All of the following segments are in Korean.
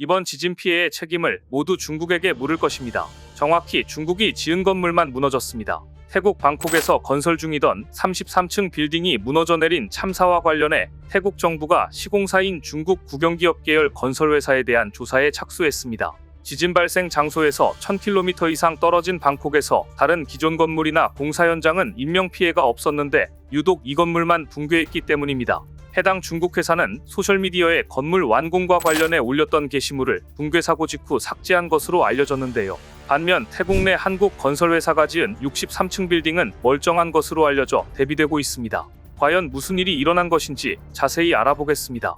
이번 지진 피해의 책임을 모두 중국에게 물을 것입니다. 정확히 중국이 지은 건물만 무너졌습니다. 태국 방콕에서 건설 중이던 33층 빌딩이 무너져 내린 참사와 관련해 태국 정부가 시공사인 중국 국영기업 계열 건설회사에 대한 조사에 착수했습니다. 지진 발생 장소에서 1000km 이상 떨어진 방콕에서 다른 기존 건물이나 공사 현장은 인명피해가 없었는데 유독 이 건물만 붕괴했기 때문입니다. 해당 중국 회사는 소셜미디어에 건물 완공과 관련해 올렸던 게시물을 붕괴 사고 직후 삭제한 것으로 알려졌는데요. 반면 태국 내 한국 건설회사가 지은 63층 빌딩은 멀쩡한 것으로 알려져 대비되고 있습니다. 과연 무슨 일이 일어난 것인지 자세히 알아보겠습니다.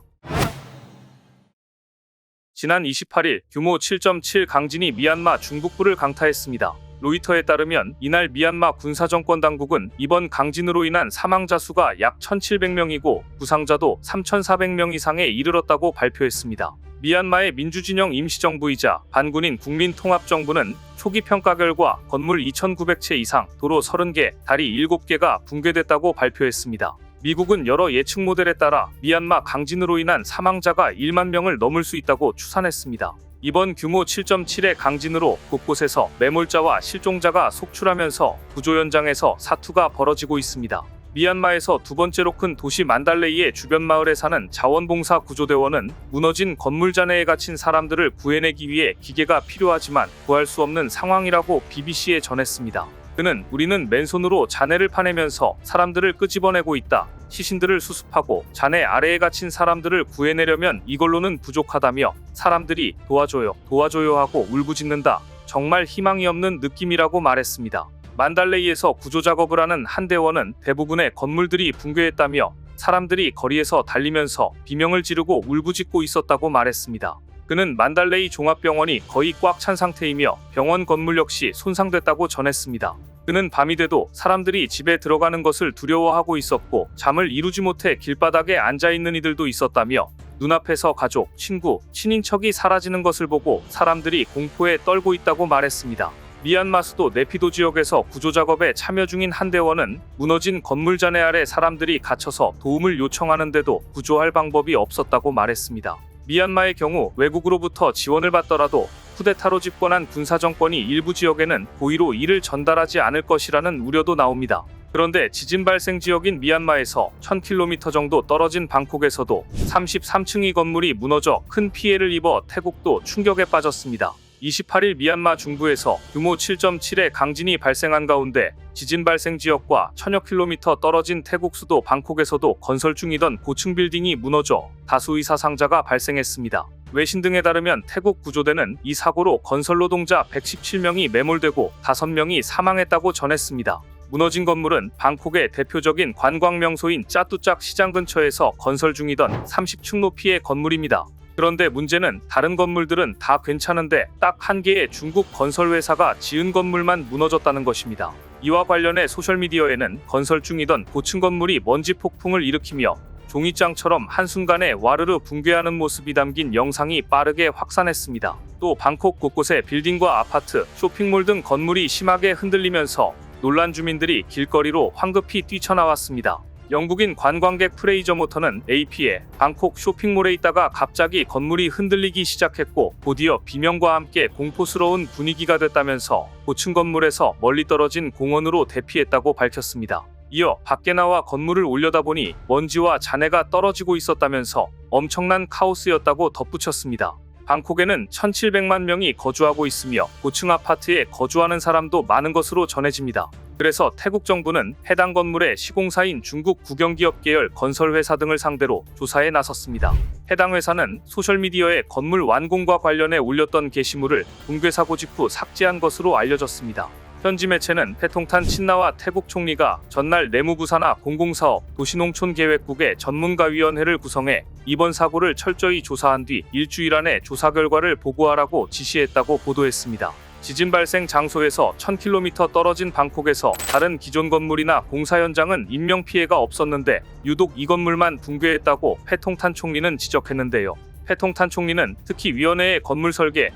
지난 28일 규모 7.7 강진이 미얀마 중북부를 강타했습니다. 로이터에 따르면 이날 미얀마 군사정권 당국은 이번 강진으로 인한 사망자 수가 약 1,700명이고 부상자도 3,400명 이상에 이르렀다고 발표했습니다. 미얀마의 민주진영 임시정부이자 반군인 국민통합정부는 초기 평가 결과 건물 2,900채 이상, 도로 30개, 다리 7개가 붕괴됐다고 발표했습니다. 미국은 여러 예측 모델에 따라 미얀마 강진으로 인한 사망자가 1만 명을 넘을 수 있다고 추산했습니다. 이번 규모 7.7의 강진으로 곳곳에서 매몰자와 실종자가 속출하면서 구조 현장에서 사투가 벌어지고 있습니다. 미얀마에서 두 번째로 큰 도시 만달레이의 주변 마을에 사는 자원봉사 구조대원은 무너진 건물 잔해에 갇힌 사람들을 구해내기 위해 기계가 필요하지만 구할 수 없는 상황이라고 BBC에 전했습니다. 그는 우리는 맨손으로 잔해를 파내면서 사람들을 끄집어내고 있다. 시신들을 수습하고 잔해 아래에 갇힌 사람들을 구해내려면 이걸로는 부족하다며 사람들이 도와줘요 하고 울부짖는다. 정말 희망이 없는 느낌이라고 말했습니다. 만달레이에서 구조작업을 하는 한 대원은 대부분의 건물들이 붕괴했다며 사람들이 거리에서 달리면서 비명을 지르고 울부짖고 있었다고 말했습니다. 그는 만달레이 종합병원이 거의 꽉 찬 상태이며 병원 건물 역시 손상됐다고 전했습니다. 그는 밤이 돼도 사람들이 집에 들어가는 것을 두려워하고 있었고 잠을 이루지 못해 길바닥에 앉아있는 이들도 있었다며 눈앞에서 가족, 친구, 친인척이 사라지는 것을 보고 사람들이 공포에 떨고 있다고 말했습니다. 미얀마 수도 네피도 지역에서 구조작업에 참여 중인 한 대원은 무너진 건물 잔해 아래 사람들이 갇혀서 도움을 요청하는데도 구조할 방법이 없었다고 말했습니다. 미얀마의 경우 외국으로부터 지원을 받더라도 쿠데타로 집권한 군사정권이 일부 지역에는 고의로 이를 전달하지 않을 것이라는 우려도 나옵니다. 그런데 지진 발생 지역인 미얀마에서 1000km 정도 떨어진 방콕에서도 33층의 건물이 무너져 큰 피해를 입어 태국도 충격에 빠졌습니다. 28일 미얀마 중부에서 규모 7.7의 강진이 발생한 가운데 지진 발생 지역과 1000여 킬로미터 떨어진 태국 수도 방콕에서도 건설 중이던 고층 빌딩이 무너져 다수의 사상자가 발생했습니다. 외신 등에 따르면 태국 구조대는 이 사고로 건설 노동자 117명이 매몰되고 5명이 사망했다고 전했습니다. 무너진 건물은 방콕의 대표적인 관광 명소인 짜뚜짝 시장 근처에서 건설 중이던 30층 높이의 건물입니다. 그런데 문제는 다른 건물들은 다 괜찮은데 딱 한 개의 중국 건설회사가 지은 건물만 무너졌다는 것입니다. 이와 관련해 소셜미디어에는 건설 중이던 고층 건물이 먼지 폭풍을 일으키며 종이장처럼 한순간에 와르르 붕괴하는 모습이 담긴 영상이 빠르게 확산했습니다. 또 방콕 곳곳에 빌딩과 아파트, 쇼핑몰 등 건물이 심하게 흔들리면서 놀란 주민들이 길거리로 황급히 뛰쳐나왔습니다. 영국인 관광객 프레이저 모터는 AP에 방콕 쇼핑몰에 있다가 갑자기 건물이 흔들리기 시작했고 곧이어 비명과 함께 공포스러운 분위기가 됐다면서 고층 건물에서 멀리 떨어진 공원으로 대피했다고 밝혔습니다. 이어 밖에 나와 건물을 올려다보니 먼지와 잔해가 떨어지고 있었다면서 엄청난 카오스였다고 덧붙였습니다. 방콕에는 1,700만 명이 거주하고 있으며 고층 아파트에 거주하는 사람도 많은 것으로 전해집니다. 그래서 태국 정부는 해당 건물의 시공사인 중국 국영기업 계열 건설회사 등을 상대로 조사에 나섰습니다. 해당 회사는 소셜미디어에 건물 완공과 관련해 올렸던 게시물을 붕괴 사고 직후 삭제한 것으로 알려졌습니다. 현지 매체는 패통탄 친나와 태국 총리가 전날 내무부산하 공공사업 도시농촌계획국의 전문가위원회를 구성해 이번 사고를 철저히 조사한 뒤 일주일 안에 조사 결과를 보고하라고 지시했다고 보도했습니다. 지진 발생 장소에서 1000km 떨어진 방콕에서 다른 기존 건물이나 공사 현장은 인명피해가 없었는데 유독 이 건물만 붕괴했다고 패통탄 총리는 지적했는데요. 패통탄 총리는 특히 위원회의 건물 설계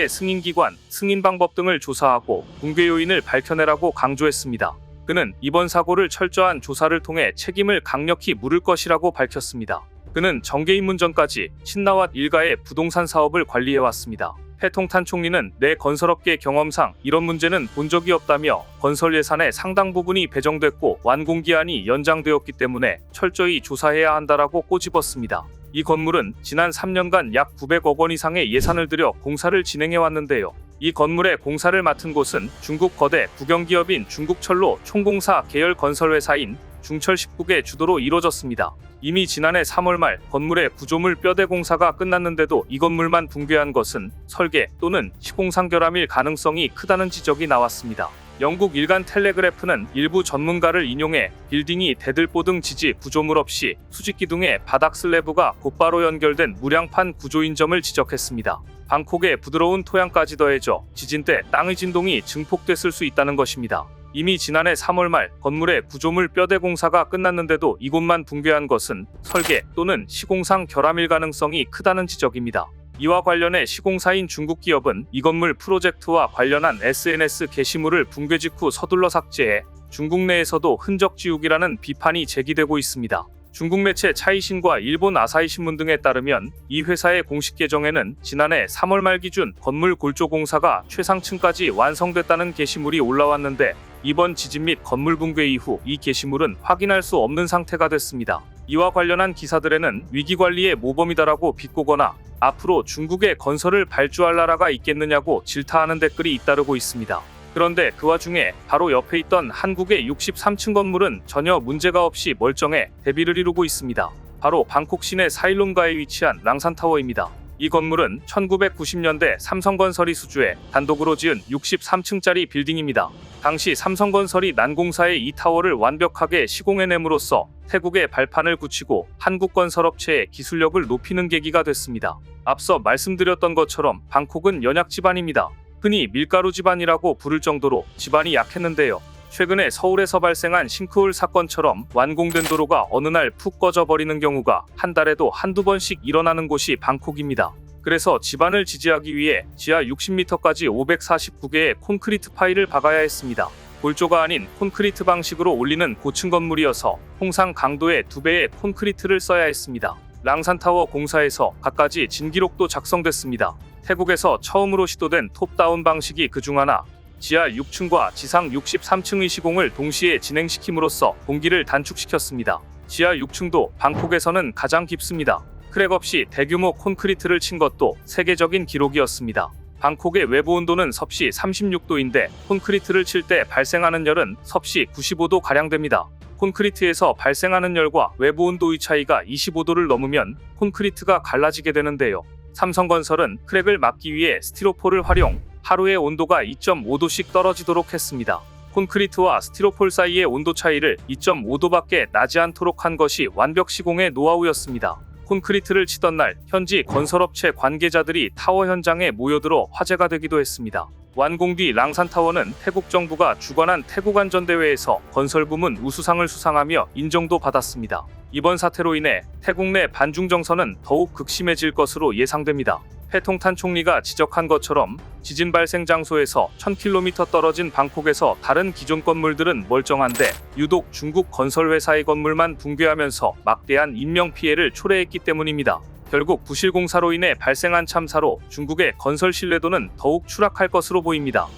승인기관, 승인 방법 등을 조사하고 붕괴 요인을 밝혀내라고 강조했습니다. 그는 이번 사고를 철저한 조사를 통해 책임을 강력히 물을 것이라고 밝혔습니다. 그는 정계 입문 전까지 신나왓 일가의 부동산 사업을 관리해왔습니다. 패통탄 총리는 내 건설업계 경험상 이런 문제는 본 적이 없다며 건설 예산의 상당 부분이 배정됐고 완공기한이 연장되었기 때문에 철저히 조사해야 한다라고 꼬집었습니다. 이 건물은 지난 3년간 약 900억 원 이상의 예산을 들여 공사를 진행해왔는데요. 이 건물의 공사를 맡은 곳은 중국 거대 국영기업인 중국철로 총공사 계열 건설회사인 중철 19개 주도로 이뤄졌습니다. 이미 지난해 3월 말 건물의 구조물 뼈대 공사가 끝났는데도 이 건물만 붕괴한 것은 설계 또는 시공상 결함일 가능성이 크다는 지적이 나왔습니다. 영국 일간 텔레그래프는 일부 전문가를 인용해 빌딩이 대들보등 지지 구조물 없이 수직기둥의 바닥 슬래브가 곧바로 연결된 무량판 구조인 점을 지적했습니다. 방콕의 부드러운 토양까지 더해져 지진 때 땅의 진동이 증폭됐을 수 있다는 것입니다. 이미 지난해 3월 말 건물의 구조물 뼈대 공사가 끝났는데도 이곳만 붕괴한 것은 설계 또는 시공상 결함일 가능성이 크다는 지적입니다. 이와 관련해 시공사인 중국 기업은 이 건물 프로젝트와 관련한 SNS 게시물을 붕괴 직후 서둘러 삭제해 중국 내에서도 흔적 지우기라는 비판이 제기되고 있습니다. 중국 매체 차이신과 일본 아사히 신문 등에 따르면 이 회사의 공식 계정에는 지난해 3월 말 기준 건물 골조 공사가 최상층까지 완성됐다는 게시물이 올라왔는데 이번 지진 및 건물 붕괴 이후 이 게시물은 확인할 수 없는 상태가 됐습니다. 이와 관련한 기사들에는 위기관리의 모범이다라고 비꼬거나 앞으로 중국의 건설을 발주할 나라가 있겠느냐고 질타하는 댓글이 잇따르고 있습니다. 그런데 그 와중에 바로 옆에 있던 한국의 63층 건물은 전혀 문제가 없이 멀쩡해 대비를 이루고 있습니다. 바로 방콕 시내 사일론가에 위치한 랑산타워입니다. 이 건물은 1990년대 삼성건설이 수주해 단독으로 지은 63층짜리 빌딩입니다. 당시 삼성건설이 난공사의 이 타워를 완벽하게 시공해냄으로써 태국의 발판을 굳히고 한국 건설업체의 기술력을 높이는 계기가 됐습니다. 앞서 말씀드렸던 것처럼 방콕은 연약 지반입니다. 흔히 밀가루 집안이라고 부를 정도로 집안이 약했는데요. 최근에 서울에서 발생한 싱크홀 사건처럼 완공된 도로가 어느 날 푹 꺼져버리는 경우가 한 달에도 한두 번씩 일어나는 곳이 방콕입니다. 그래서 집안을 지지하기 위해 지하 60m까지 549개의 콘크리트 파일을 박아야 했습니다. 골조가 아닌 콘크리트 방식으로 올리는 고층 건물이어서 통상 강도의 2배의 콘크리트를 써야 했습니다. 랑산타워 공사에서 갖가지 진기록도 작성됐습니다. 태국에서 처음으로 시도된 톱다운 방식이 그중 하나, 지하 6층과 지상 63층의 시공을 동시에 진행시킴으로써 공기를 단축시켰습니다. 지하 6층도 방콕에서는 가장 깊습니다. 크랙 없이 대규모 콘크리트를 친 것도 세계적인 기록이었습니다. 방콕의 외부 온도는 섭씨 36도인데 콘크리트를 칠 때 발생하는 열은 섭씨 95도가량 됩니다. 콘크리트에서 발생하는 열과 외부 온도의 차이가 25도를 넘으면 콘크리트가 갈라지게 되는데요. 삼성건설은 크랙을 막기 위해 스티로폴을 활용, 하루에 온도가 2.5도씩 떨어지도록 했습니다. 콘크리트와 스티로폴 사이의 온도 차이를 2.5도밖에 나지 않도록 한 것이 완벽 시공의 노하우였습니다. 콘크리트를 치던 날 현지 건설업체 관계자들이 타워 현장에 모여들어 화제가 되기도 했습니다. 완공 뒤 랑산타워는 태국 정부가 주관한 태국안전대회에서 건설부문 우수상을 수상하며 인정도 받았습니다. 이번 사태로 인해 태국 내 반중 정서는 더욱 극심해질 것으로 예상됩니다. 패통탄 총리가 지적한 것처럼 지진 발생 장소에서 1000km 떨어진 방콕에서 다른 기존 건물들은 멀쩡한데 유독 중국 건설회사의 건물만 붕괴하면서 막대한 인명피해를 초래했기 때문입니다. 결국 부실공사로 인해 발생한 참사로 중국의 건설 신뢰도는 더욱 추락할 것으로 보입니다.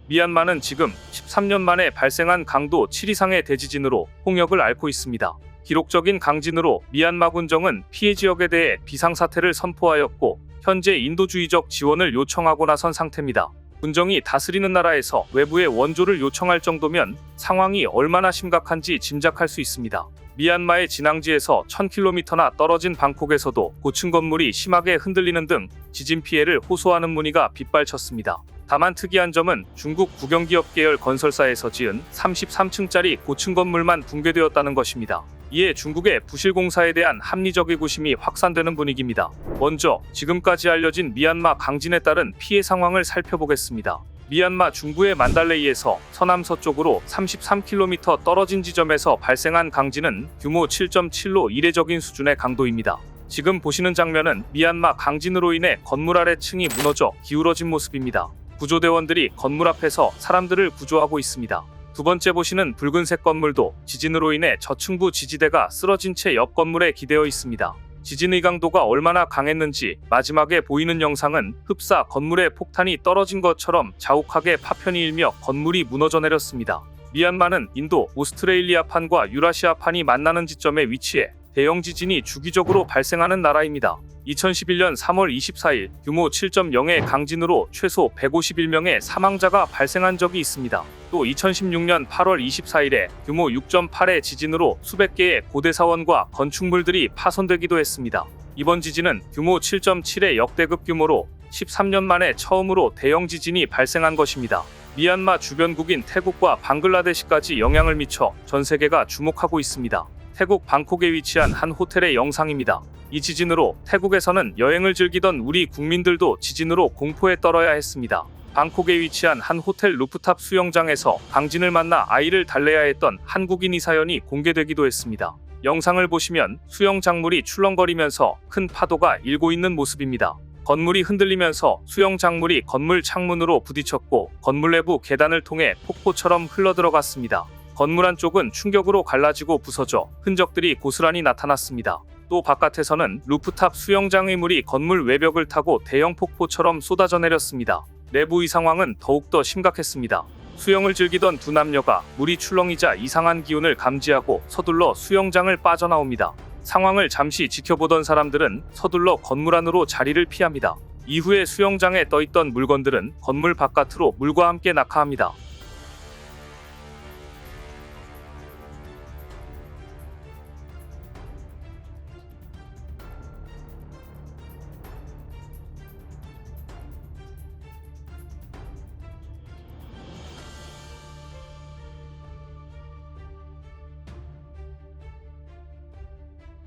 미얀마는 지금 13년 만에 발생한 강도 7 이상의 대지진으로 홍역을 앓고 있습니다. 기록적인 강진으로 미얀마 군정은 피해 지역에 대해 비상사태를 선포하였고 현재 인도주의적 지원을 요청하고 나선 상태입니다. 군정이 다스리는 나라에서 외부의 원조를 요청할 정도면 상황이 얼마나 심각한지 짐작할 수 있습니다. 미얀마의 진앙지에서 1000km나 떨어진 방콕에서도 고층 건물이 심하게 흔들리는 등 지진 피해를 호소하는 문의가 빗발쳤습니다. 다만 특이한 점은 중국 국영기업 계열 건설사에서 지은 33층짜리 고층 건물만 붕괴되었다는 것입니다. 이에 중국의 부실공사에 대한 합리적 의구심이 확산되는 분위기입니다. 먼저 지금까지 알려진 미얀마 강진에 따른 피해 상황을 살펴보겠습니다. 미얀마 중부의 만달레이에서 서남서쪽으로 33km 떨어진 지점에서 발생한 강진은 규모 7.7로 이례적인 수준의 강도입니다. 지금 보시는 장면은 미얀마 강진으로 인해 건물 아래 층이 무너져 기울어진 모습입니다. 구조대원들이 건물 앞에서 사람들을 구조하고 있습니다. 두 번째 보시는 붉은색 건물도 지진으로 인해 저층부 지지대가 쓰러진 채 옆 건물에 기대어 있습니다. 지진의 강도가 얼마나 강했는지 마지막에 보이는 영상은 흡사 건물에 폭탄이 떨어진 것처럼 자욱하게 파편이 일며 건물이 무너져 내렸습니다. 미얀마는 인도, 오스트레일리아판과 유라시아판이 만나는 지점에 위치해 대형 지진이 주기적으로 발생하는 나라입니다. 2011년 3월 24일 규모 7.0의 강진으로 최소 151명의 사망자가 발생한 적이 있습니다. 또 2016년 8월 24일에 규모 6.8의 지진으로 수백 개의 고대사원과 건축물들이 파손되기도 했습니다. 이번 지진은 규모 7.7의 역대급 규모로 13년 만에 처음으로 대형 지진이 발생한 것입니다. 미얀마 주변국인 태국과 방글라데시까지 영향을 미쳐 전 세계가 주목하고 있습니다. 태국 방콕에 위치한 한 호텔의 영상입니다. 이 지진으로 태국에서는 여행을 즐기던 우리 국민들도 지진으로 공포에 떨어야 했습니다. 방콕에 위치한 한 호텔 루프탑 수영장에서 강진을 만나 아이를 달래야 했던 한국인의 사연이 공개되기도 했습니다. 영상을 보시면 수영장물이 출렁거리면서 큰 파도가 일고 있는 모습입니다. 건물이 흔들리면서 수영장물이 건물 창문으로 부딪혔고 건물 내부 계단을 통해 폭포처럼 흘러들어갔습니다. 건물 한쪽은 충격으로 갈라지고 부서져 흔적들이 고스란히 나타났습니다. 또 바깥에서는 루프탑 수영장의 물이 건물 외벽을 타고 대형 폭포처럼 쏟아져 내렸습니다. 내부의 상황은 더욱더 심각했습니다. 수영을 즐기던 두 남녀가 물이 출렁이자 이상한 기운을 감지하고 서둘러 수영장을 빠져나옵니다. 상황을 잠시 지켜보던 사람들은 서둘러 건물 안으로 자리를 피합니다. 이후에 수영장에 떠있던 물건들은 건물 바깥으로 물과 함께 낙하합니다.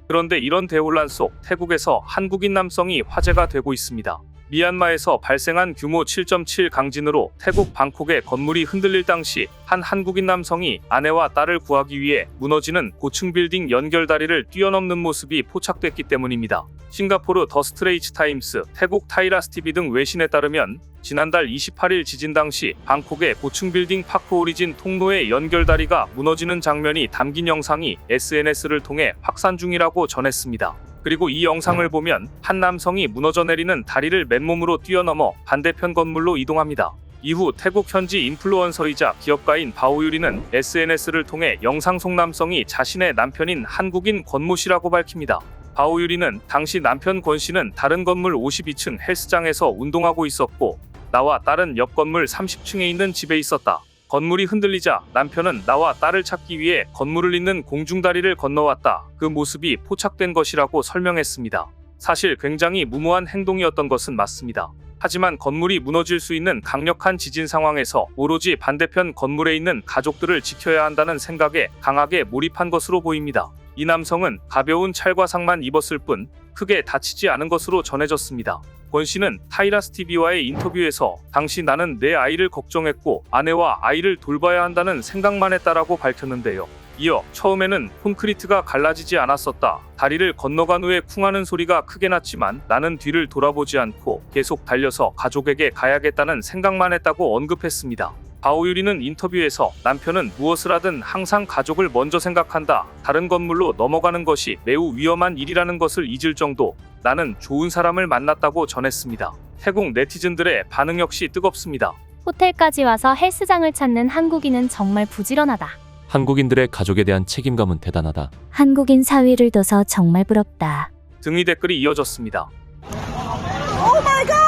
그런데 이런 대혼란 속 태국에서 한국인 남성이 화제가 되고 있습니다. 미얀마에서 발생한 규모 7.7 강진으로 태국 방콕의 건물이 흔들릴 당시 한 한국인 남성이 아내와 딸을 구하기 위해 무너지는 고층 빌딩 연결다리를 뛰어넘는 모습이 포착됐기 때문입니다. 싱가포르 더 스트레이츠 타임스, 태국 타이라스 TV 등 외신에 따르면 지난달 28일 지진 당시 방콕의 고층 빌딩 파크 오리진 통로의 연결다리가 무너지는 장면이 담긴 영상이 SNS를 통해 확산 중이라고 전했습니다. 그리고 이 영상을 보면 한 남성이 무너져 내리는 다리를 맨몸으로 뛰어넘어 반대편 건물로 이동합니다. 이후 태국 현지 인플루언서이자 기업가인 바오유리는 SNS를 통해 영상 속 남성이 자신의 남편인 한국인 권모 씨라고 밝힙니다. 바오유리는 당시 남편 권 씨는 다른 건물 52층 헬스장에서 운동하고 있었고 나와 딸은 옆 건물 30층에 있는 집에 있었다. 건물이 흔들리자 남편은 나와 딸을 찾기 위해 건물을 잇는 공중다리를 건너왔다. 그 모습이 포착된 것이라고 설명했습니다. 사실 굉장히 무모한 행동이었던 것은 맞습니다. 하지만 건물이 무너질 수 있는 강력한 지진 상황에서 오로지 반대편 건물에 있는 가족들을 지켜야 한다는 생각에 강하게 몰입한 것으로 보입니다. 이 남성은 가벼운 찰과상만 입었을 뿐 크게 다치지 않은 것으로 전해졌습니다. 권 씨는 타이라스 TV와의 인터뷰에서 당시 나는 내 아이를 걱정했고 아내와 아이를 돌봐야 한다는 생각만 했다라고 밝혔는데요. 이어 처음에는 콘크리트가 갈라지지 않았었다. 다리를 건너간 후에 쿵하는 소리가 크게 났지만 나는 뒤를 돌아보지 않고 계속 달려서 가족에게 가야겠다는 생각만 했다고 언급했습니다. 바오유리는 인터뷰에서 남편은 무엇을 하든 항상 가족을 먼저 생각한다. 다른 건물로 넘어가는 것이 매우 위험한 일이라는 것을 잊을 정도 나는 좋은 사람을 만났다고 전했습니다. 태국 네티즌들의 반응 역시 뜨겁습니다. 호텔까지 와서 헬스장을 찾는 한국인은 정말 부지런하다. 한국인들의 가족에 대한 책임감은 대단하다. 한국인 사위를 둬서 정말 부럽다. 등의 댓글이 이어졌습니다. Oh my god!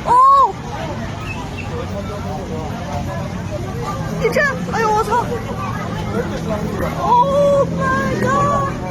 Oh! 你这，哎呦我操 ！Oh my god!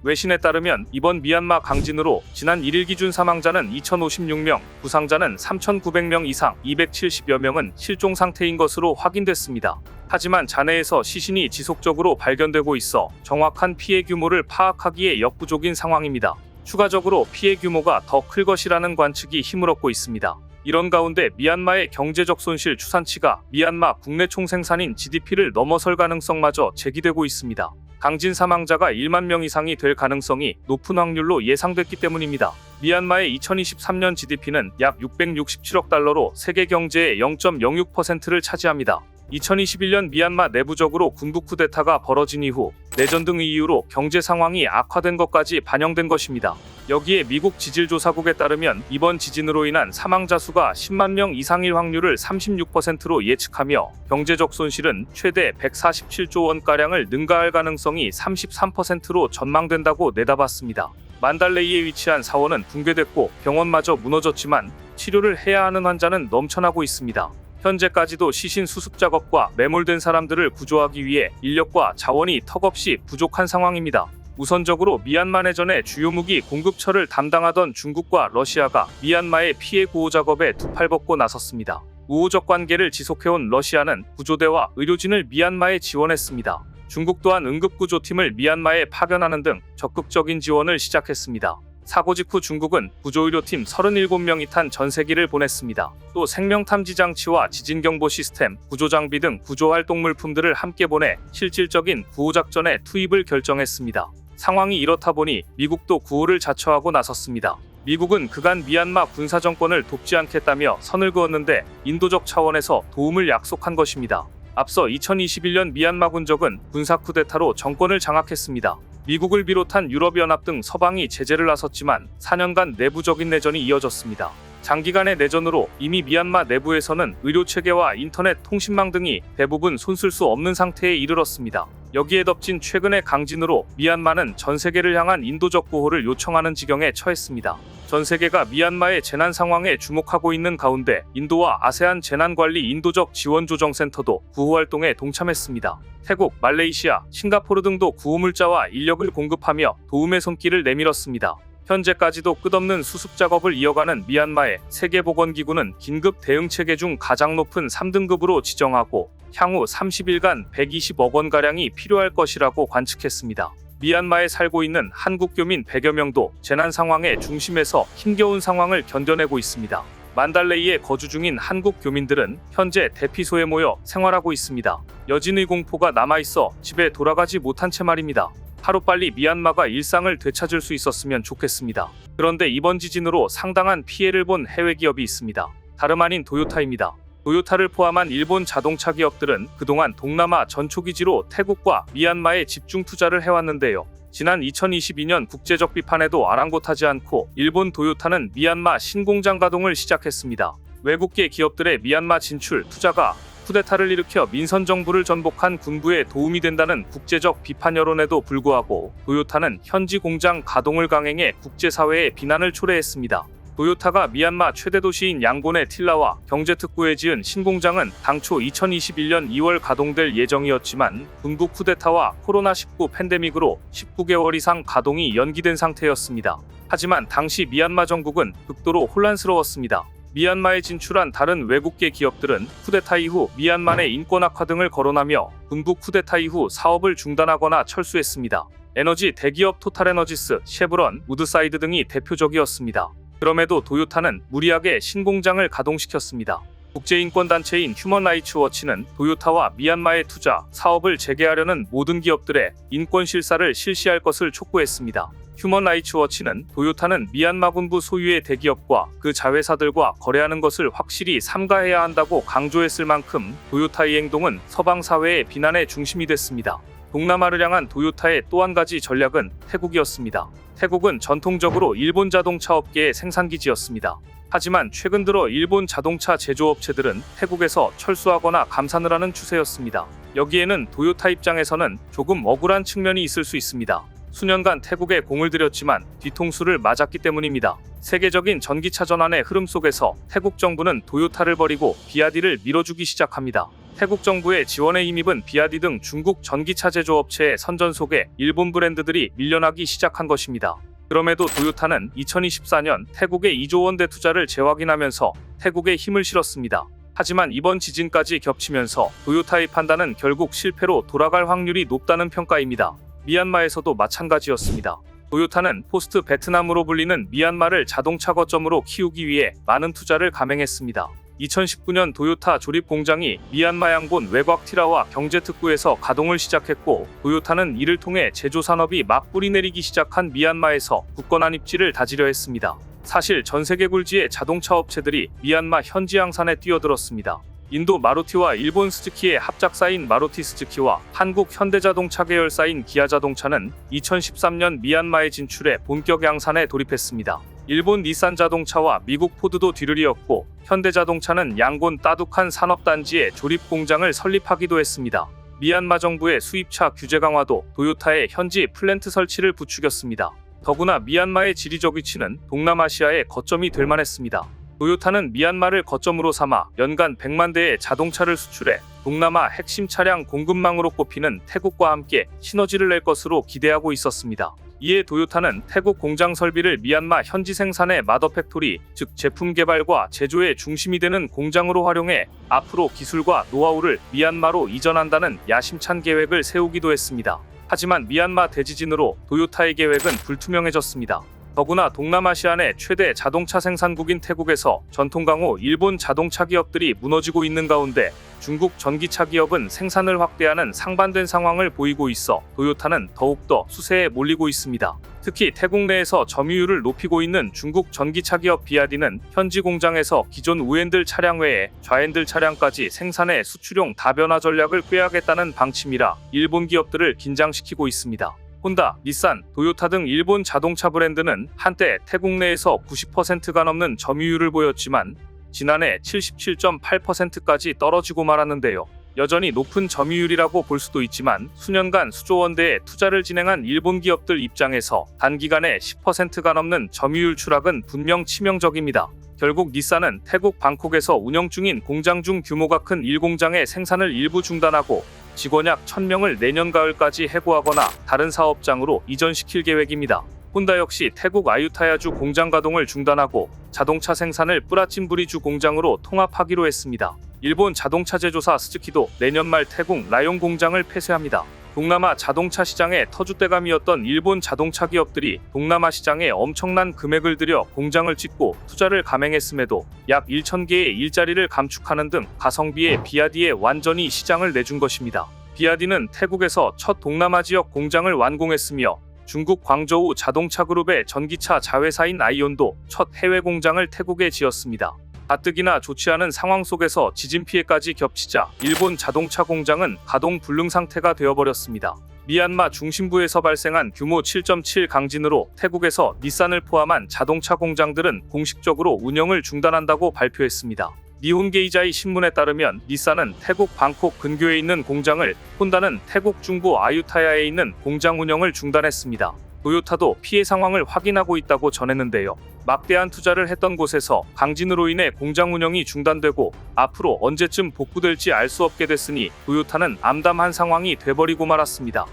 외신에 따르면 이번 미얀마 강진으로 지난 1일 기준 사망자는 2,056명, 부상자는 3,900명 이상 270여 명은 실종 상태인 것으로 확인됐습니다. 하지만 잔해에서 시신이 지속적으로 발견되고 있어 정확한 피해 규모를 파악하기에 역부족인 상황입니다. 추가적으로 피해 규모가 더 클 것이라는 관측이 힘을 얻고 있습니다. 이런 가운데 미얀마의 경제적 손실 추산치가 미얀마 국내 총생산인 GDP를 넘어설 가능성마저 제기되고 있습니다. 강진 사망자가 1만 명 이상이 될 가능성이 높은 확률로 예상됐기 때문입니다. 미얀마의 2023년 GDP는 약 667억 달러로 세계 경제의 0.06%를 차지합니다. 2021년 미얀마 내부적으로 군부 쿠데타가 벌어진 이후 내전 등의 이유로 경제 상황이 악화된 것까지 반영된 것입니다. 여기에 미국 지질조사국에 따르면 이번 지진으로 인한 사망자 수가 10만 명 이상일 확률을 36%로 예측하며 경제적 손실은 최대 147조 원가량을 능가할 가능성이 33%로 전망된다고 내다봤습니다. 만달레이에 위치한 사원은 붕괴됐고 병원마저 무너졌지만 치료를 해야 하는 환자는 넘쳐나고 있습니다. 현재까지도 시신 수습 작업과 매몰된 사람들을 구조하기 위해 인력과 자원이 턱없이 부족한 상황입니다. 우선적으로 미얀마 내전의 주요 무기 공급처를 담당하던 중국과 러시아가 미얀마의 피해 구호 작업에 두 팔 벗고 나섰습니다. 우호적 관계를 지속해온 러시아는 구조대와 의료진을 미얀마에 지원했습니다. 중국 또한 응급구조팀을 미얀마에 파견하는 등 적극적인 지원을 시작했습니다. 사고 직후 중국은 구조의료팀 37명이 탄 전세기를 보냈습니다. 또 생명탐지 장치와 지진경보 시스템, 구조장비 등 구조활동 물품들을 함께 보내 실질적인 구호작전에 투입을 결정했습니다. 상황이 이렇다 보니 미국도 구호를 자처하고 나섰습니다. 미국은 그간 미얀마 군사정권을 돕지 않겠다며 선을 그었는데 인도적 차원에서 도움을 약속한 것입니다. 앞서 2021년 미얀마 군적은 군사 쿠데타로 정권을 장악했습니다. 미국을 비롯한 유럽연합 등 서방이 제재를 나섰지만 4년간 내부적인 내전이 이어졌습니다. 장기간의 내전으로 이미 미얀마 내부에서는 의료체계와 인터넷 통신망 등이 대부분 손쓸 수 없는 상태에 이르렀습니다. 여기에 덮친 최근의 강진으로 미얀마는 전 세계를 향한 인도적 구호를 요청하는 지경에 처했습니다. 전 세계가 미얀마의 재난 상황에 주목하고 있는 가운데 인도와 아세안 재난관리 인도적 지원조정센터도 구호활동에 동참했습니다. 태국, 말레이시아, 싱가포르 등도 구호물자와 인력을 공급하며 도움의 손길을 내밀었습니다. 현재까지도 끝없는 수습 작업을 이어가는 미얀마의 세계보건기구는 긴급 대응체계 중 가장 높은 3등급으로 지정하고 향후 30일간 120억 원가량이 필요할 것이라고 관측했습니다. 미얀마에 살고 있는 한국 교민 100여 명도 재난 상황의 중심에서 힘겨운 상황을 견뎌내고 있습니다. 만달레이에 거주 중인 한국 교민들은 현재 대피소에 모여 생활하고 있습니다. 여진의 공포가 남아있어 집에 돌아가지 못한 채 말입니다. 하루빨리 미얀마가 일상을 되찾을 수 있었으면 좋겠습니다. 그런데 이번 지진으로 상당한 피해를 본 해외 기업이 있습니다. 다름 아닌 도요타입니다. 도요타를 포함한 일본 자동차 기업들은 그동안 동남아 전초기지로 태국과 미얀마에 집중 투자를 해왔는데요. 지난 2022년 국제적 비판에도 아랑곳하지 않고 일본 도요타는 미얀마 신공장 가동을 시작했습니다. 외국계 기업들의 미얀마 진출 투자가 쿠데타를 일으켜 민선 정부를 전복한 군부에 도움이 된다는 국제적 비판 여론에도 불구하고 도요타는 현지 공장 가동을 강행해 국제사회의 비난을 초래했습니다. 도요타가 미얀마 최대 도시인 양곤의 틸라와 경제특구에 지은 신공장은 당초 2021년 2월 가동될 예정이었지만 군부 쿠데타와 코로나19 팬데믹으로 19개월 이상 가동이 연기된 상태였습니다. 하지만 당시 미얀마 정국은 극도로 혼란스러웠습니다. 미얀마에 진출한 다른 외국계 기업들은 쿠데타 이후 미얀마 내 인권 악화 등을 거론하며 군부 쿠데타 이후 사업을 중단하거나 철수했습니다. 에너지 대기업 토탈에너지스, 쉐브론, 우드사이드 등이 대표적이었습니다. 그럼에도 도요타는 무리하게 신공장을 가동시켰습니다. 국제인권단체인 휴먼라이츠 워치는 도요타와 미얀마의 투자, 사업을 재개하려는 모든 기업들의 인권 실사를 실시할 것을 촉구했습니다. 휴먼라이츠 워치는 도요타는 미얀마 군부 소유의 대기업과 그 자회사들과 거래하는 것을 확실히 삼가해야 한다고 강조했을 만큼 도요타의 행동은 서방 사회의 비난의 중심이 됐습니다. 동남아를 향한 도요타의 또 한 가지 전략은 태국이었습니다. 태국은 전통적으로 일본 자동차 업계의 생산기지였습니다. 하지만 최근 들어 일본 자동차 제조업체들은 태국에서 철수하거나 감산을 하는 추세였습니다. 여기에는 도요타 입장에서는 조금 억울한 측면이 있을 수 있습니다. 수년간 태국에 공을 들였지만 뒤통수를 맞았기 때문입니다. 세계적인 전기차 전환의 흐름 속에서 태국 정부는 도요타를 버리고 비아디를 밀어주기 시작합니다. 태국 정부의 지원에 힘입은 비아디 등 중국 전기차 제조업체의 선전 속에 일본 브랜드들이 밀려나기 시작한 것입니다. 그럼에도 도요타는 2024년 태국의 2조 원대 투자를 재확인하면서 태국에 힘을 실었습니다. 하지만 이번 지진까지 겹치면서 도요타의 판단은 결국 실패로 돌아갈 확률이 높다는 평가입니다. 미얀마에서도 마찬가지였습니다. 도요타는 포스트 베트남으로 불리는 미얀마를 자동차 거점으로 키우기 위해 많은 투자를 감행했습니다. 2019년 도요타 조립 공장이 미얀마 양곤 외곽 티라와 경제특구에서 가동을 시작했고, 도요타는 이를 통해 제조 산업이 막 뿌리내리기 시작한 미얀마에서 굳건한 입지를 다지려 했습니다. 사실 전 세계 굴지의 자동차 업체들이 미얀마 현지 양산에 뛰어들었습니다. 인도 마루티와 일본 스즈키의 합작사인 마루티 스즈키와 한국 현대자동차 계열사인 기아자동차는 2013년 미얀마에 진출해 본격 양산에 돌입했습니다. 일본 닛산 자동차와 미국 포드도 뒤를 이었고, 현대자동차는 양곤 따둑한 산업단지에 조립 공장을 설립하기도 했습니다. 미얀마 정부의 수입차 규제 강화도 도요타의 현지 플랜트 설치를 부추겼습니다. 더구나 미얀마의 지리적 위치는 동남아시아의 거점이 될 만했습니다. 도요타는 미얀마를 거점으로 삼아 연간 100만 대의 자동차를 수출해 동남아 핵심 차량 공급망으로 꼽히는 태국과 함께 시너지를 낼 것으로 기대하고 있었습니다. 이에 도요타는 태국 공장 설비를 미얀마 현지 생산의 마더 팩토리, 즉 제품 개발과 제조의 중심이 되는 공장으로 활용해 앞으로 기술과 노하우를 미얀마로 이전한다는 야심찬 계획을 세우기도 했습니다. 하지만 미얀마 대지진으로 도요타의 계획은 불투명해졌습니다. 더구나 동남아시아 내 최대 자동차 생산국인 태국에서 전통 강호 일본 자동차 기업들이 무너지고 있는 가운데 중국 전기차 기업은 생산을 확대하는 상반된 상황을 보이고 있어 도요타는 더욱더 수세에 몰리고 있습니다. 특히 태국 내에서 점유율을 높이고 있는 중국 전기차 기업 비아디는 현지 공장에서 기존 우엔들 차량 외에 좌엔들 차량까지 생산해 수출용 다변화 전략을 꾀하겠다는 방침이라 일본 기업들을 긴장시키고 있습니다. 혼다, 닛산, 도요타 등 일본 자동차 브랜드는 한때 태국 내에서 90%가 넘는 점유율을 보였지만 지난해 77.8%까지 떨어지고 말았는데요. 여전히 높은 점유율이라고 볼 수도 있지만 수년간 수조 원대의 투자를 진행한 일본 기업들 입장에서 단기간에 10%가 넘는 점유율 추락은 분명 치명적입니다. 결국 닛산은 태국 방콕에서 운영 중인 공장 중 규모가 큰 1공장의 생산을 일부 중단하고 직원 약 1000명을 내년 가을까지 해고하거나 다른 사업장으로 이전시킬 계획입니다. 혼다 역시 태국 아유타야주 공장 가동을 중단하고 자동차 생산을 뿌라찜부리주 공장으로 통합하기로 했습니다. 일본 자동차 제조사 스즈키도 내년 말 태국 라용 공장을 폐쇄합니다. 동남아 자동차 시장의 터줏대감이었던 일본 자동차 기업들이 동남아 시장에 엄청난 금액을 들여 공장을 짓고 투자를 감행했음에도 약 1000개의 일자리를 감축하는 등 가성비의 비아디에 완전히 시장을 내준 것입니다. 비아디는 태국에서 첫 동남아 지역 공장을 완공했으며 중국 광저우 자동차 그룹의 전기차 자회사인 아이온도 첫 해외 공장을 태국에 지었습니다. 가뜩이나 좋지 않은 상황 속에서 지진 피해까지 겹치자 일본 자동차 공장은 가동 불능 상태가 되어버렸습니다. 미얀마 중심부에서 발생한 규모 7.7 강진으로 태국에서 닛산을 포함한 자동차 공장들은 공식적으로 운영을 중단한다고 발표했습니다. 니혼게이자이 신문에 따르면 닛산은 태국 방콕 근교에 있는 공장을, 혼다는 태국 중부 아유타야에 있는 공장 운영을 중단했습니다. 도요타도 피해 상황을 확인하고 있다고 전했는데요. 막대한 투자를 했던 곳에서 강진으로 인해 공장 운영이 중단되고 앞으로 언제쯤 복구될지 알 수 없게 됐으니 도요타는 암담한 상황이 돼버리고 말았습니다.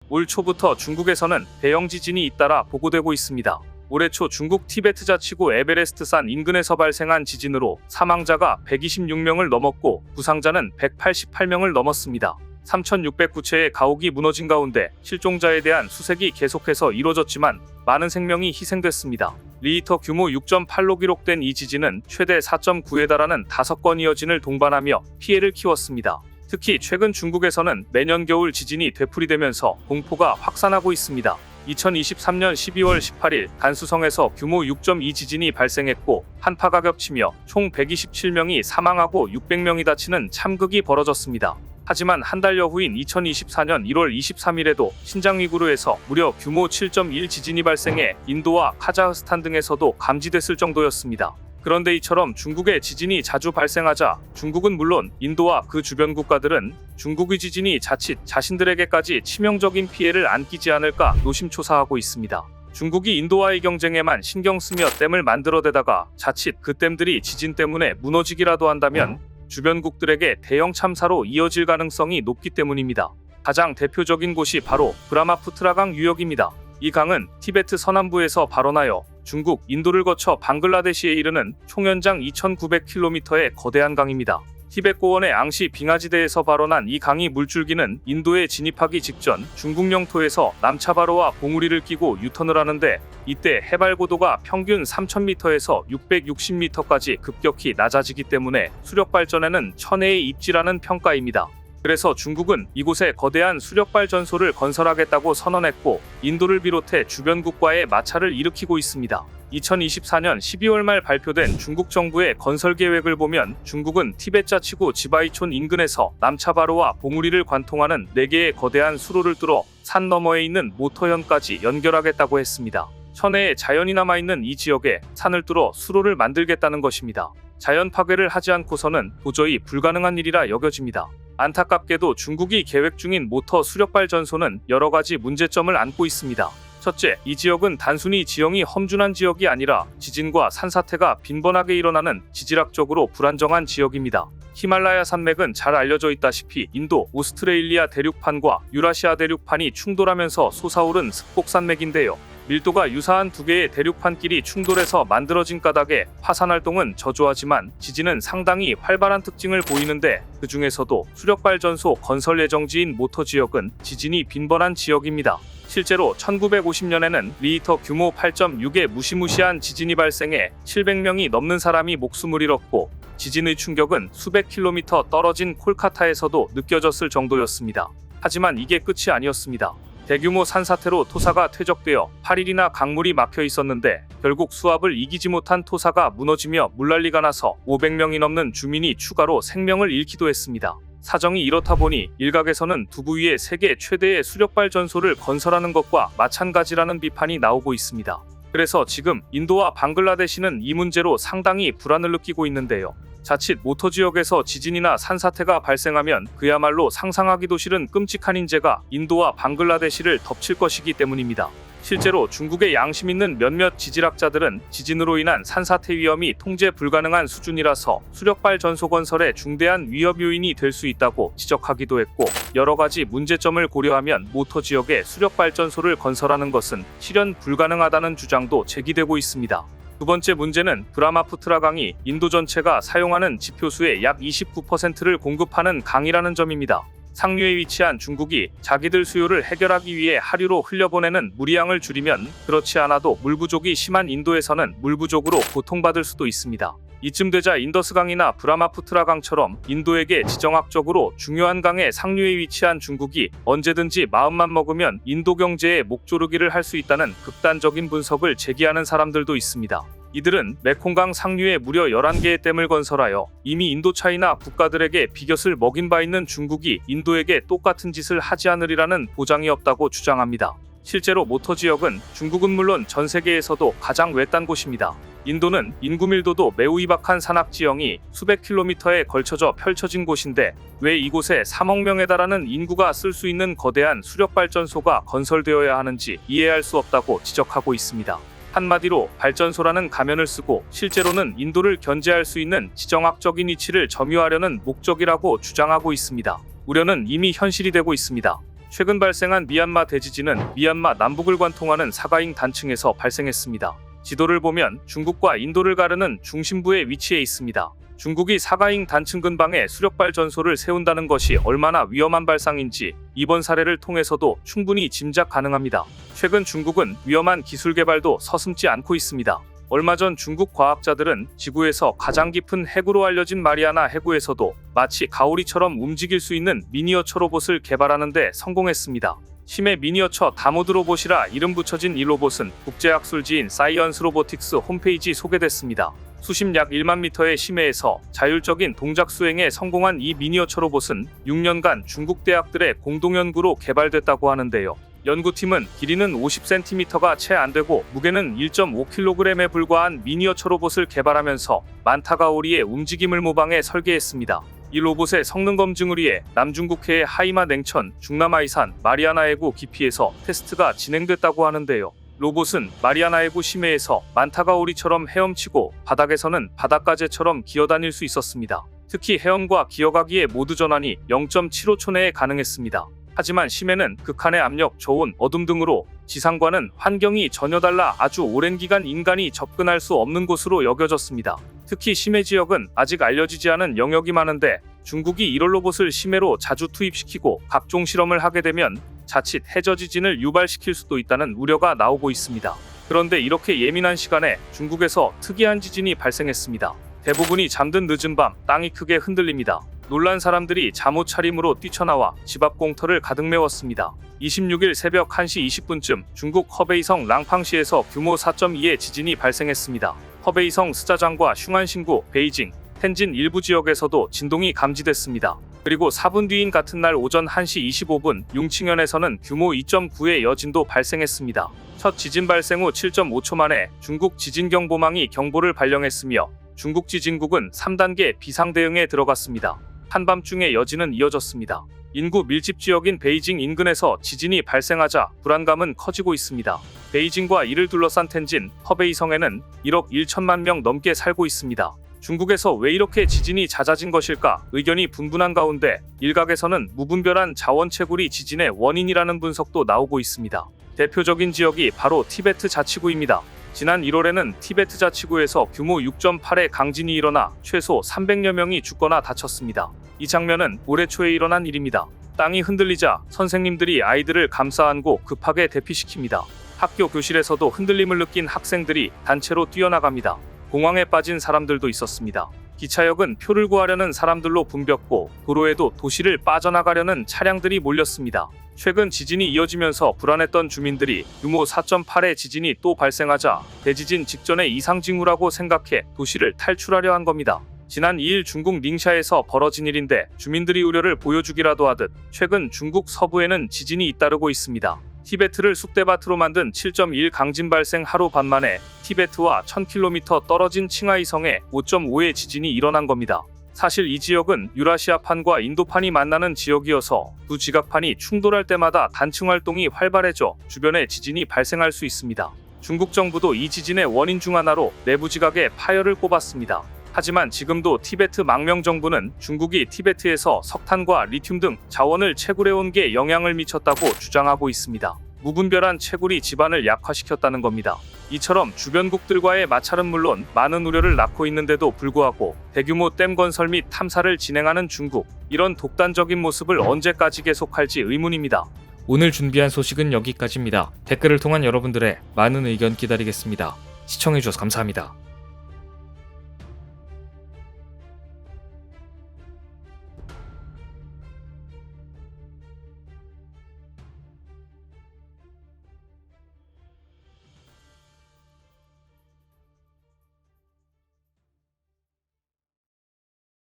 올 초부터 중국에서는 대형 지진이 잇따라 보고되고 있습니다. 올해 초 중국 티베트 자치구 에베레스트산 인근에서 발생한 지진으로 사망자가 126명을 넘었고 부상자는 188명을 넘었습니다. 3,609채의 가옥이 무너진 가운데 실종자에 대한 수색이 계속해서 이뤄졌지만 많은 생명이 희생됐습니다. 리히터 규모 6.8로 기록된 이 지진은 최대 4.9에 달하는 5건 이어진을 동반하며 피해를 키웠습니다. 특히 최근 중국에서는 매년 겨울 지진이 되풀이되면서 공포가 확산하고 있습니다. 2023년 12월 18일 간수성에서 규모 6.2 지진이 발생했고 한파가 겹치며 총 127명이 사망하고 600명이 다치는 참극이 벌어졌습니다. 하지만 한 달여 후인 2024년 1월 23일에도 신장 위구르에서 무려 규모 7.1 지진이 발생해 인도와 카자흐스탄 등에서도 감지됐을 정도였습니다. 그런데 이처럼 중국의 지진이 자주 발생하자 중국은 물론 인도와 그 주변 국가들은 중국의 지진이 자칫 자신들에게까지 치명적인 피해를 안기지 않을까 노심초사하고 있습니다. 중국이 인도와의 경쟁에만 신경 쓰며 댐을 만들어대다가 자칫 그 댐들이 지진 때문에 무너지기라도 한다면 주변국들에게 대형 참사로 이어질 가능성이 높기 때문입니다. 가장 대표적인 곳이 바로 브라마푸트라강 유역입니다. 이 강은 티베트 서남부에서 발원하여 중국, 인도를 거쳐 방글라데시에 이르는 총 연장 2,900km의 거대한 강입니다. 티베트 고원의 앙시 빙하지대에서 발원한 이 강이 물줄기는 인도에 진입하기 직전 중국 영토에서 남차바로와 봉우리를 끼고 유턴을 하는데 이때 해발 고도가 평균 3,000m에서 660m까지 급격히 낮아지기 때문에 수력 발전에는 천혜의 입지라는 평가입니다. 그래서 중국은 이곳에 거대한 수력발전소를 건설하겠다고 선언했고 인도를 비롯해 주변 국가에 마찰을 일으키고 있습니다. 2024년 12월 말 발표된 중국 정부의 건설 계획을 보면 중국은 티베트 자치구 지바이촌 인근에서 남차바로와 봉우리를 관통하는 4개의 거대한 수로를 뚫어 산 너머에 있는 모터현까지 연결하겠다고 했습니다. 천혜의 자연이 남아있는 이 지역에 산을 뚫어 수로를 만들겠다는 것입니다. 자연 파괴를 하지 않고서는 도저히 불가능한 일이라 여겨집니다. 안타깝게도 중국이 계획 중인 모터 수력발전소는 여러 가지 문제점을 안고 있습니다. 첫째, 이 지역은 단순히 지형이 험준한 지역이 아니라 지진과 산사태가 빈번하게 일어나는 지질학적으로 불안정한 지역입니다. 히말라야 산맥은 잘 알려져 있다시피 인도, 오스트레일리아 대륙판과 유라시아 대륙판이 충돌하면서 솟아오른 습곡산맥인데요. 밀도가 유사한 두 개의 대륙판끼리 충돌해서 만들어진 까닭에 파산활동은 저조하지만 지진은 상당히 활발한 특징을 보이는데 그 중에서도 수력발전소 건설 예정지인 모터 지역은 지진이 빈번한 지역입니다. 실제로 1950년에는 리히터 규모 8.6의 무시무시한 지진이 발생해 700명이 넘는 사람이 목숨을 잃었고 지진의 충격은 수백 킬로미터 떨어진 콜카타에서도 느껴졌을 정도였습니다. 하지만 이게 끝이 아니었습니다. 대규모 산사태로 토사가 퇴적되어 8일이나 강물이 막혀 있었는데 결국 수압을 이기지 못한 토사가 무너지며 물난리가 나서 500명이 넘는 주민이 추가로 생명을 잃기도 했습니다. 사정이 이렇다 보니 일각에서는 두부 위에 세계 최대의 수력발전소를 건설하는 것과 마찬가지라는 비판이 나오고 있습니다. 그래서 지금 인도와 방글라데시는 이 문제로 상당히 불안을 느끼고 있는데요. 자칫 모터 지역에서 지진이나 산사태가 발생하면 그야말로 상상하기도 싫은 끔찍한 인재가 인도와 방글라데시를 덮칠 것이기 때문입니다. 실제로 중국의 양심 있는 몇몇 지질학자들은 지진으로 인한 산사태 위험이 통제 불가능한 수준이라서 수력발전소 건설에 중대한 위협 요인이 될 수 있다고 지적하기도 했고 여러 가지 문제점을 고려하면 모터 지역에 수력발전소를 건설하는 것은 실현 불가능하다는 주장도 제기되고 있습니다. 두 번째 문제는 브라마푸트라 강이 인도 전체가 사용하는 지표수의 약 29%를 공급하는 강이라는 점입니다. 상류에 위치한 중국이 자기들 수요를 해결하기 위해 하류로 흘려보내는 물량을 줄이면 그렇지 않아도 물 부족이 심한 인도에서는 물 부족으로 고통받을 수도 있습니다. 이쯤 되자 인더스강이나 브라마푸트라 강처럼 인도에게 지정학적으로 중요한 강의 상류에 위치한 중국이 언제든지 마음만 먹으면 인도 경제에 목조르기를 할 수 있다는 극단적인 분석을 제기하는 사람들도 있습니다. 이들은 메콩강 상류에 무려 11개의 댐을 건설하여 이미 인도차이나 국가들에게 비곁을 먹인 바 있는 중국이 인도에게 똑같은 짓을 하지 않으리라는 보장이 없다고 주장합니다. 실제로 모터 지역은 중국은 물론 전 세계에서도 가장 외딴 곳입니다. 인도는 인구 밀도도 매우 희박한 산악지형이 수백 킬로미터에 걸쳐져 펼쳐진 곳인데 왜 이곳에 3억 명에 달하는 인구가 쓸 수 있는 거대한 수력발전소가 건설되어야 하는지 이해할 수 없다고 지적하고 있습니다. 한마디로 발전소라는 가면을 쓰고 실제로는 인도를 견제할 수 있는 지정학적인 위치를 점유하려는 목적이라고 주장하고 있습니다. 우려는 이미 현실이 되고 있습니다. 최근 발생한 미얀마 대지진은 미얀마 남북을 관통하는 사가잉 단층에서 발생했습니다. 지도를 보면 중국과 인도를 가르는 중심부에 위치해 있습니다. 중국이 사가잉 단층 근방에 수력발전소를 세운다는 것이 얼마나 위험한 발상인지 이번 사례를 통해서도 충분히 짐작 가능합니다. 최근 중국은 위험한 기술 개발도 서슴지 않고 있습니다. 얼마 전 중국 과학자들은 지구에서 가장 깊은 해구로 알려진 마리아나 해구에서도 마치 가오리처럼 움직일 수 있는 미니어처 로봇을 개발하는 데 성공했습니다. 심해 미니어처 다모드 로봇이라 이름 붙여진 이 로봇은 국제학술지인 사이언스 로보틱스 홈페이지 소개됐습니다. 수심 약 1만 미터의 심해에서 자율적인 동작 수행에 성공한 이 미니어처 로봇은 6년간 중국 대학들의 공동연구로 개발됐다고 하는데요. 연구팀은 길이는 50cm가 채 안 되고 무게는 1.5kg에 불과한 미니어처 로봇을 개발하면서 만타가오리의 움직임을 모방해 설계했습니다. 이 로봇의 성능 검증을 위해 남중국해의 하이마 냉천, 중남아이산, 마리아나해구 깊이에서 테스트가 진행됐다고 하는데요. 로봇은 마리아나해구 심해에서 만타가오리처럼 헤엄치고 바닥에서는 바닷가재처럼 기어다닐 수 있었습니다. 특히 헤엄과 기어가기의 모두 전환이 0.75초 내에 가능했습니다. 하지만 심해는 극한의 압력, 저온, 어둠 등으로 지상과는 환경이 전혀 달라 아주 오랜 기간 인간이 접근할 수 없는 곳으로 여겨졌습니다. 특히 심해 지역은 아직 알려지지 않은 영역이 많은데 중국이 이럴 로봇을 심해로 자주 투입시키고 각종 실험을 하게 되면 자칫 해저 지진을 유발시킬 수도 있다는 우려가 나오고 있습니다. 그런데 이렇게 예민한 시간에 중국에서 특이한 지진이 발생했습니다. 대부분이 잠든 늦은 밤 땅이 크게 흔들립니다. 놀란 사람들이 잠옷 차림으로 뛰쳐나와 집 앞 공터를 가득 메웠습니다. 26일 새벽 1시 20분쯤 중국 허베이성 랑팡시에서 규모 4.2의 지진이 발생했습니다. 허베이성 스자장과 슝안신구, 베이징, 텐진 일부 지역에서도 진동이 감지됐습니다. 그리고 4분 뒤인 같은 날 오전 1시 25분 융칭현에서는 규모 2.9의 여진도 발생했습니다. 첫 지진 발생 후 7.5초 만에 중국 지진경보망이 경보를 발령했으며 중국 지진국은 3단계 비상대응에 들어갔습니다. 한밤중에 여진은 이어졌습니다. 인구 밀집 지역인 베이징 인근에서 지진이 발생하자 불안감은 커지고 있습니다. 베이징과 이를 둘러싼 텐진, 허베이성에는 1억 1천만 명 넘게 살고 있습니다. 중국에서 왜 이렇게 지진이 잦아진 것일까 의견이 분분한 가운데 일각에서는 무분별한 자원채굴이 지진의 원인이라는 분석도 나오고 있습니다. 대표적인 지역이 바로 티베트 자치구입니다. 지난 1월에는 티베트 자치구에서 규모 6.8의 강진이 일어나 최소 300여 명이 죽거나 다쳤습니다. 이 장면은 올해 초에 일어난 일입니다. 땅이 흔들리자 선생님들이 아이들을 감싸 안고 급하게 대피시킵니다. 학교 교실에서도 흔들림을 느낀 학생들이 단체로 뛰어나갑니다. 공황에 빠진 사람들도 있었습니다. 기차역은 표를 구하려는 사람들로 붐볐고 도로에도 도시를 빠져나가려는 차량들이 몰렸습니다. 최근 지진이 이어지면서 불안했던 주민들이 규모 4.8의 지진이 또 발생하자 대지진 직전의 이상징후라고 생각해 도시를 탈출하려 한 겁니다. 지난 2일 중국 닝샤에서 벌어진 일인데 주민들이 우려를 보여주기라도 하듯 최근 중국 서부에는 지진이 잇따르고 있습니다. 티베트를 쑥대밭으로 만든 7.1 강진 발생 하루 반 만에 티베트와 1000km 떨어진 칭하이성에 5.5의 지진이 일어난 겁니다. 사실 이 지역은 유라시아판과 인도판이 만나는 지역이어서 두 지각판이 충돌할 때마다 단층 활동이 활발해져 주변에 지진이 발생할 수 있습니다. 중국 정부도 이 지진의 원인 중 하나로 내부 지각에 파열을 꼽았습니다. 하지만 지금도 티베트 망명 정부는 중국이 티베트에서 석탄과 리튬 등 자원을 채굴해온 게 영향을 미쳤다고 주장하고 있습니다. 무분별한 채굴이 집안을 약화시켰다는 겁니다. 이처럼 주변국들과의 마찰은 물론 많은 우려를 낳고 있는데도 불구하고 대규모 댐 건설 및 탐사를 진행하는 중국, 이런 독단적인 모습을 언제까지 계속할지 의문입니다. 오늘 준비한 소식은 여기까지입니다. 댓글을 통한 여러분들의 많은 의견 기다리겠습니다. 시청해주셔서 감사합니다.